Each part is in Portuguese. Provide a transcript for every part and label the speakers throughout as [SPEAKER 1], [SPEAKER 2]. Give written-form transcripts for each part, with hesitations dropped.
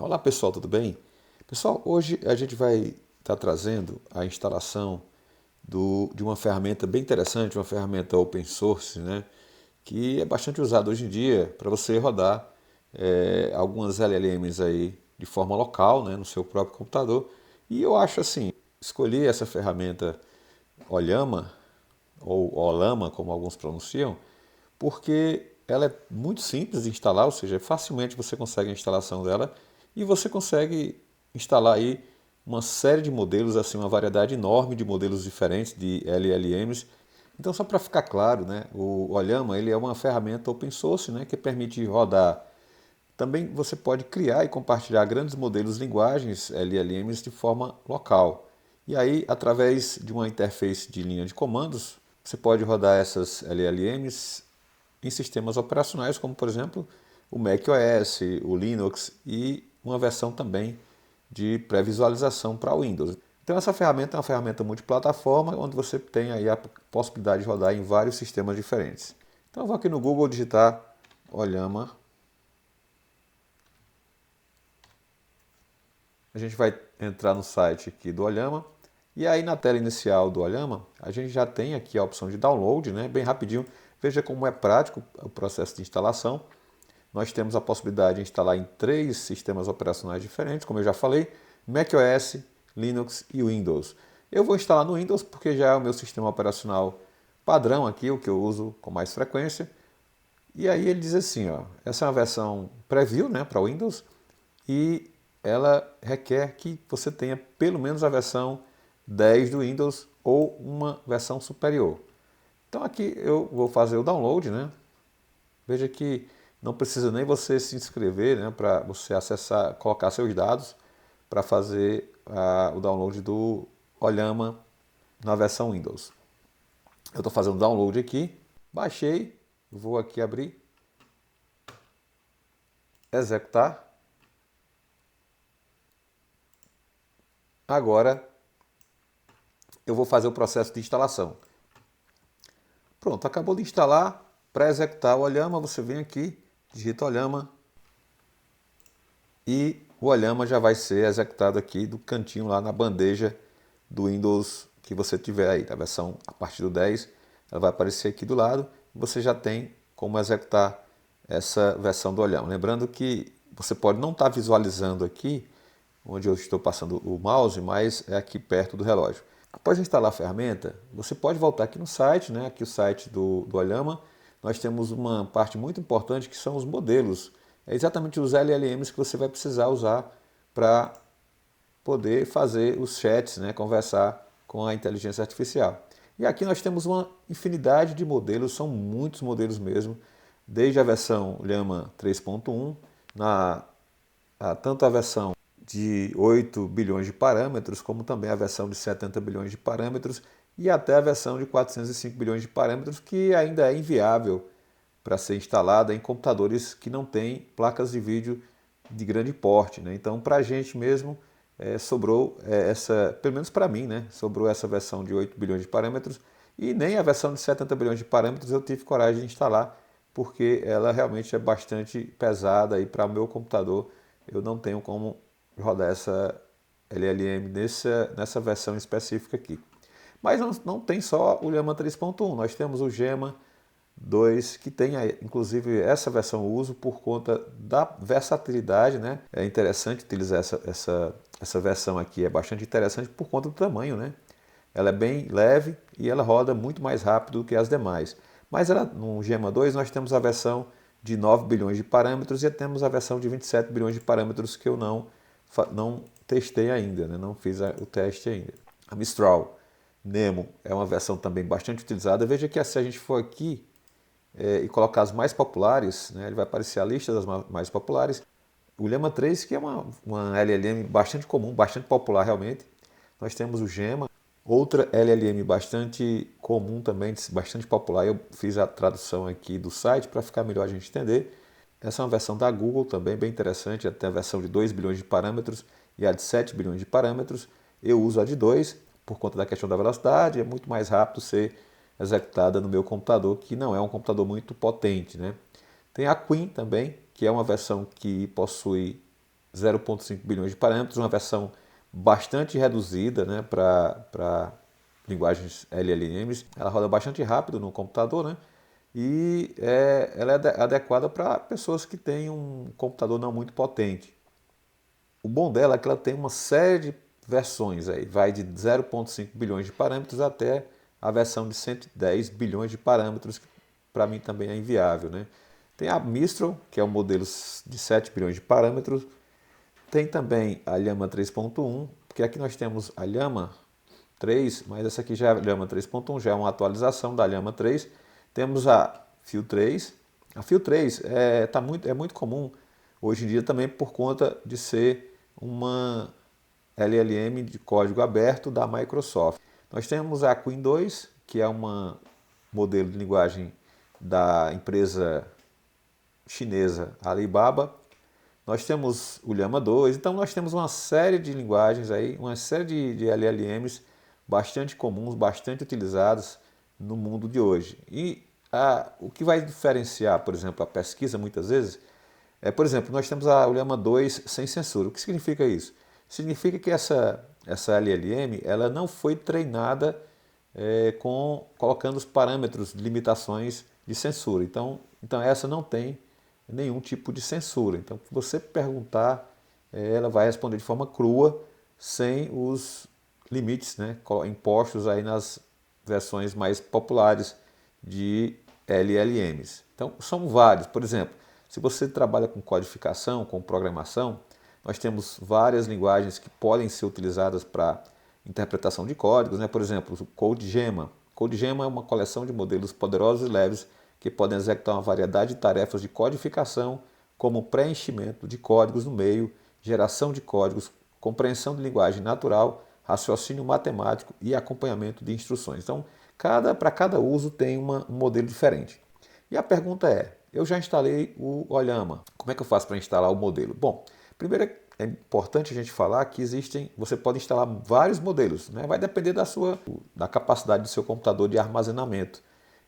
[SPEAKER 1] Olá pessoal, tudo bem? Pessoal, hoje a gente vai estar trazendo a instalação de uma ferramenta bem interessante, uma ferramenta open source, né? Que é bastante usada hoje em dia para você rodar algumas LLMs aí de forma local, né? No seu próprio computador. E eu acho assim, escolhi essa ferramenta Olama, ou Olama, como alguns pronunciam, porque ela é muito simples de instalar, ou seja, facilmente você consegue a instalação dela e você consegue instalar aí uma série de modelos, assim, uma variedade enorme de modelos diferentes de LLMs. Então, só para ficar claro, né, o Olhama ele é uma ferramenta open source, né, que permite rodar. Também você pode criar e compartilhar grandes modelos de linguagens LLMs de forma local. E aí, através de uma interface de linha de comandos, você pode rodar essas LLMs em sistemas operacionais, como por exemplo o macOS, o Linux e uma versão também de pré-visualização para o Windows. Então essa ferramenta é uma ferramenta multiplataforma, onde você tem aí a possibilidade de rodar em vários sistemas diferentes. Então eu vou aqui no Google digitar Olhama. A gente vai entrar no site aqui do Olhama. E aí na tela inicial do Olhama, a gente já tem aqui a opção de download, né? Bem rapidinho. Veja como é prático o processo de instalação. Nós temos a possibilidade de instalar em 3 sistemas operacionais diferentes, como eu já falei, macOS, Linux e Windows. Eu vou instalar no Windows porque já é o meu sistema operacional padrão aqui, o que eu uso com mais frequência. E aí ele diz assim, ó, essa é uma versão preview, né, para Windows e ela requer que você tenha pelo menos a versão 10 do Windows ou uma versão superior. Então aqui eu vou fazer o download, né? Veja que não precisa nem você se inscrever, né, para você acessar, colocar seus dados para fazer o download do Olhama na versão Windows. Eu estou fazendo o download aqui, baixei, vou aqui abrir, executar. Agora eu vou fazer o processo de instalação. Pronto, acabou de instalar. Para executar o Olhama, você vem aqui, digita Olhama e o Olhama já vai ser executado aqui do cantinho lá na bandeja do Windows que você tiver aí, a versão a partir do 10, ela vai aparecer aqui do lado, você já tem como executar essa versão do Olhama. Lembrando que você pode não estar visualizando aqui, onde eu estou passando o mouse, mas é aqui perto do relógio. Após instalar a ferramenta, você pode voltar aqui no site, né? Aqui o site do Olhama. Nós temos uma parte muito importante que são os modelos. É exatamente os LLMs que você vai precisar usar para poder fazer os chats, né? Conversar com a inteligência artificial. E aqui nós temos uma infinidade de modelos, são muitos modelos mesmo, desde a versão Llama 3.1, tanto a versão de 8 bilhões de parâmetros, como também a versão de 70 bilhões de parâmetros e até a versão de 405 bilhões de parâmetros, que ainda é inviável para ser instalada em computadores que não têm placas de vídeo de grande porte, né? Então, para a gente mesmo, sobrou essa, pelo menos para mim, né? Sobrou essa versão de 8 bilhões de parâmetros e nem a versão de 70 bilhões de parâmetros eu tive coragem de instalar, porque ela realmente é bastante pesada e para o meu computador eu não tenho como rodar essa LLM nessa versão específica aqui. Mas não tem só o Llama 3.1, nós temos o Gemma 2, que tem inclusive essa versão eu uso por conta da versatilidade, né? É interessante utilizar essa versão aqui, é bastante interessante por conta do tamanho, né? Ela é bem leve e ela roda muito mais rápido do que as demais. Mas no Gemma 2 nós temos a versão de 9 bilhões de parâmetros e temos a versão de 27 bilhões de parâmetros que eu não testei ainda, né? Não fiz o teste ainda. A Mistral Nemo é uma versão também bastante utilizada. Veja que se a gente for aqui e colocar as mais populares, né, ele vai aparecer a lista das mais populares. O Llama 3, que é uma LLM bastante comum, bastante popular realmente. Nós temos o Gemma, outra LLM bastante comum também, bastante popular. Eu fiz a tradução aqui do site para ficar melhor a gente entender. Essa é uma versão da Google também, bem interessante. Até a versão de 2 bilhões de parâmetros e a de 7 bilhões de parâmetros. Eu uso a de 2 por conta da questão da velocidade. É muito mais rápido ser executada no meu computador, que não é um computador muito potente, né? Tem a Queen também, que é uma versão que possui 0,5 bilhões de parâmetros, uma versão bastante reduzida, né, para linguagens LLMs. Ela roda bastante rápido no computador, né, e ela é adequada para pessoas que têm um computador não muito potente. O bom dela é que ela tem uma série de versões, aí, vai de 0,5 bilhões de parâmetros até a versão de 110 bilhões de parâmetros, que para mim também é inviável, né? Tem a Mistral, que é um modelo de 7 bilhões de parâmetros. Tem também a Llama 3.1, porque aqui nós temos a Llama 3, mas essa aqui já é a Llama 3.1, já é uma atualização da Llama 3. Temos a Phil 3. A Phil 3 é muito comum hoje em dia também por conta de ser uma LLM de código aberto da Microsoft. Nós temos a Qwen 2, que é um modelo de linguagem da empresa chinesa Alibaba. Nós temos o Llama 2, então nós temos uma série de linguagens aí, uma série de LLMs bastante comuns, bastante utilizadas no mundo de hoje. E o que vai diferenciar, por exemplo, a pesquisa muitas vezes, por exemplo, nós temos o Llama 2 sem censura. O que significa isso? Significa que essa LLM ela não foi treinada colocando os parâmetros de limitações de censura. Então essa não tem nenhum tipo de censura. Então, se você perguntar, ela vai responder de forma crua, sem os limites, né, impostos aí nas versões mais populares de LLMs. Então, são vários. Por exemplo, se você trabalha com codificação, com programação, nós temos várias linguagens que podem ser utilizadas para interpretação de códigos, né? Por exemplo, o CodeGemma. CodeGemma é uma coleção de modelos poderosos e leves que podem executar uma variedade de tarefas de codificação, como preenchimento de códigos no meio, geração de códigos, compreensão de linguagem natural, raciocínio matemático e acompanhamento de instruções. Então, para cada uso tem um modelo diferente. E a pergunta eu já instalei o Llama, como é que eu faço para instalar o modelo? Bom, primeiro é importante a gente falar que você pode instalar vários modelos, né? Vai depender da capacidade do seu computador de armazenamento.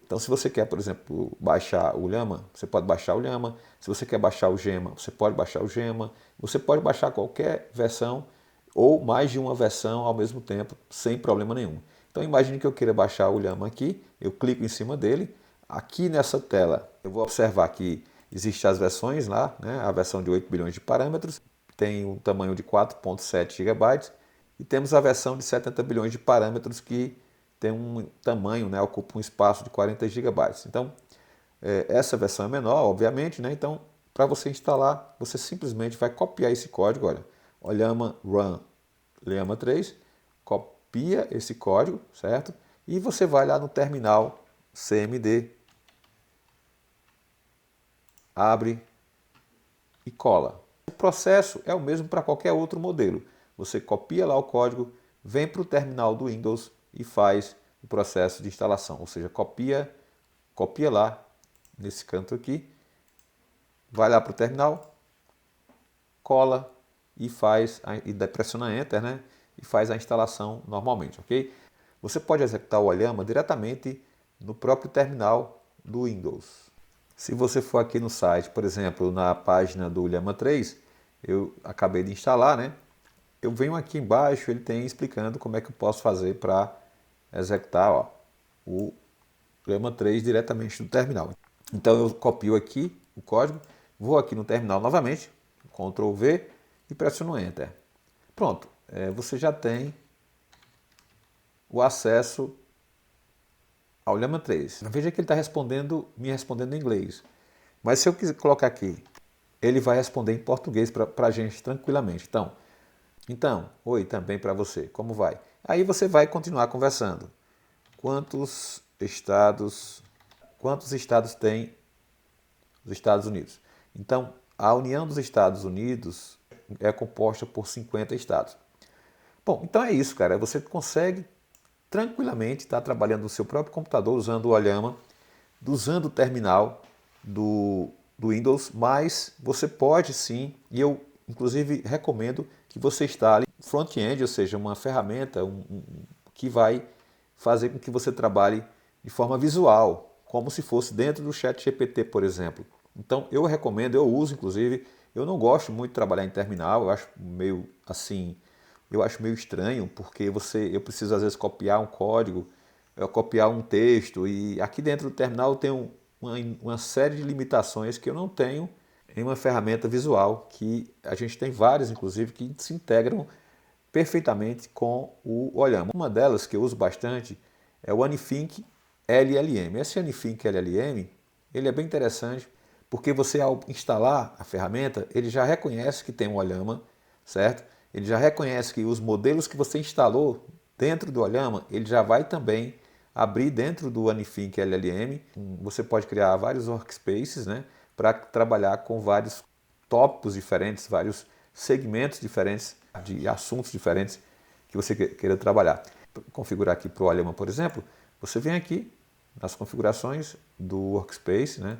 [SPEAKER 1] Então, se você quer, por exemplo, baixar o Llama, você pode baixar o Llama. Se você quer baixar o Gemma, você pode baixar o Gemma. Você pode baixar qualquer versão ou mais de uma versão ao mesmo tempo, sem problema nenhum. Então, imagine que eu queira baixar o Llama aqui, eu clico em cima dele. Aqui nessa tela, eu vou observar que existem as versões lá, né? A versão de 8 bilhões de parâmetros, tem um tamanho de 4,7 GB, e temos a versão de 70 bilhões de parâmetros que tem um tamanho, né, ocupa um espaço de 40 GB. Então, essa versão é menor, obviamente, né? Então, para você instalar, você simplesmente vai copiar esse código, olha, o Llama Run Llama 3, copia esse código, certo? E você vai lá no terminal CMD, abre e cola. O processo é o mesmo para qualquer outro modelo. Você copia lá o código, vem para o terminal do Windows e faz o processo de instalação. Ou seja, copia lá nesse canto aqui, vai lá para o terminal, cola e pressiona Enter, né? E faz a instalação normalmente, ok? Você pode executar o Llama diretamente no próprio terminal do Windows. Se você for aqui no site, por exemplo, na página do Llama 3, eu acabei de instalar, né? Eu venho aqui embaixo, ele tem explicando como é que eu posso fazer para executar o Llama 3 diretamente do terminal. Então eu copio aqui o código, vou aqui no terminal novamente, Ctrl V e pressiono Enter. Pronto, você já tem o acesso ao Llama 3. Veja que ele está me respondendo em inglês. Mas se eu quiser colocar aqui, ele vai responder em português para a gente tranquilamente. Então, oi também para você, como vai? Aí você vai continuar conversando. Quantos estados têm os Estados Unidos? Então, a União dos Estados Unidos é composta por 50 estados. Bom, então é isso, cara. Você consegue tranquilamente estar trabalhando no seu próprio computador usando o Llama, usando o terminal do Windows, mas você pode sim, e eu inclusive recomendo que você instale front-end, ou seja, uma ferramenta que vai fazer com que você trabalhe de forma visual, como se fosse dentro do ChatGPT, por exemplo. Então eu recomendo, eu uso inclusive Eu não gosto muito de trabalhar em terminal, eu acho meio assim, eu acho meio estranho, porque eu preciso às vezes copiar um código, copiar um texto, e aqui dentro do terminal eu tenho uma série de limitações que eu não tenho em uma ferramenta visual, que a gente tem várias, inclusive, que se integram perfeitamente com o Olhama. Uma delas que eu uso bastante é o Anythink LLM. Esse Anythink LLM, ele é bem interessante, porque você, ao instalar a ferramenta, ele já reconhece que tem um Olhama, certo? Ele já reconhece que os modelos que você instalou dentro do Olhama, ele já vai também abrir dentro do Anythink LLM. Você pode criar vários workspaces, né, para trabalhar com vários tópicos diferentes, vários segmentos diferentes, de assuntos diferentes que você queira trabalhar. Configurar aqui para o Olhama, por exemplo, você vem aqui nas configurações do Workspace, né?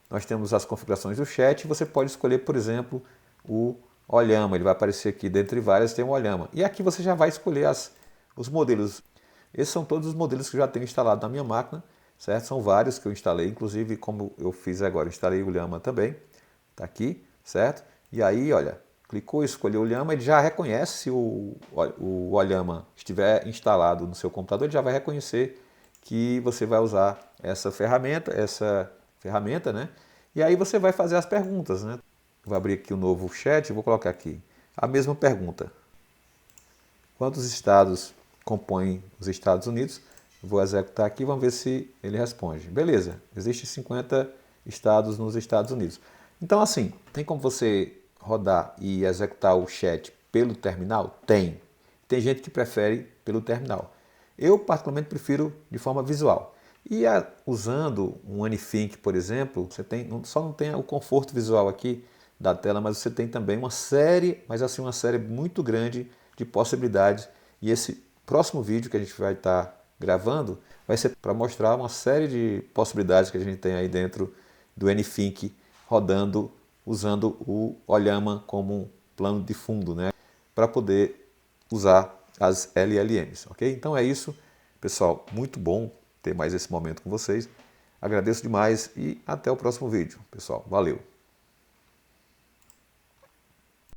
[SPEAKER 1] Nós temos as configurações do chat e você pode escolher, por exemplo, o Olhama. Ele vai aparecer aqui, dentre várias tem o Olhama. E aqui você já vai escolher os modelos. Esses são todos os modelos que eu já tenho instalado na minha máquina, certo? São vários que eu instalei, inclusive como eu fiz agora, eu instalei o Olhama também. Está aqui, certo? E aí, olha, clicou e escolheu o Olhama, ele já reconhece, se o Olhama estiver instalado no seu computador, ele já vai reconhecer que você vai usar essa ferramenta, né? E aí você vai fazer as perguntas, né? Vou abrir aqui o novo chat e vou colocar aqui a mesma pergunta. Quantos estados compõem os Estados Unidos? Vou executar aqui e vamos ver se ele responde. Beleza, existem 50 estados nos Estados Unidos. Então, assim, tem como você rodar e executar o chat pelo terminal? Tem. Tem gente que prefere pelo terminal. Eu, particularmente, prefiro de forma visual. E usando um Anythink, por exemplo, você só não tem o conforto visual aqui da tela, mas você tem também uma série, mas assim, uma série muito grande de possibilidades. E esse próximo vídeo que a gente vai estar gravando vai ser para mostrar uma série de possibilidades que a gente tem aí dentro do Anythink, rodando, usando o Olhama como um plano de fundo, né, para poder usar as LLMs, ok? Então é isso, pessoal, muito bom ter mais esse momento com vocês. Agradeço demais e até o próximo vídeo, pessoal. Valeu!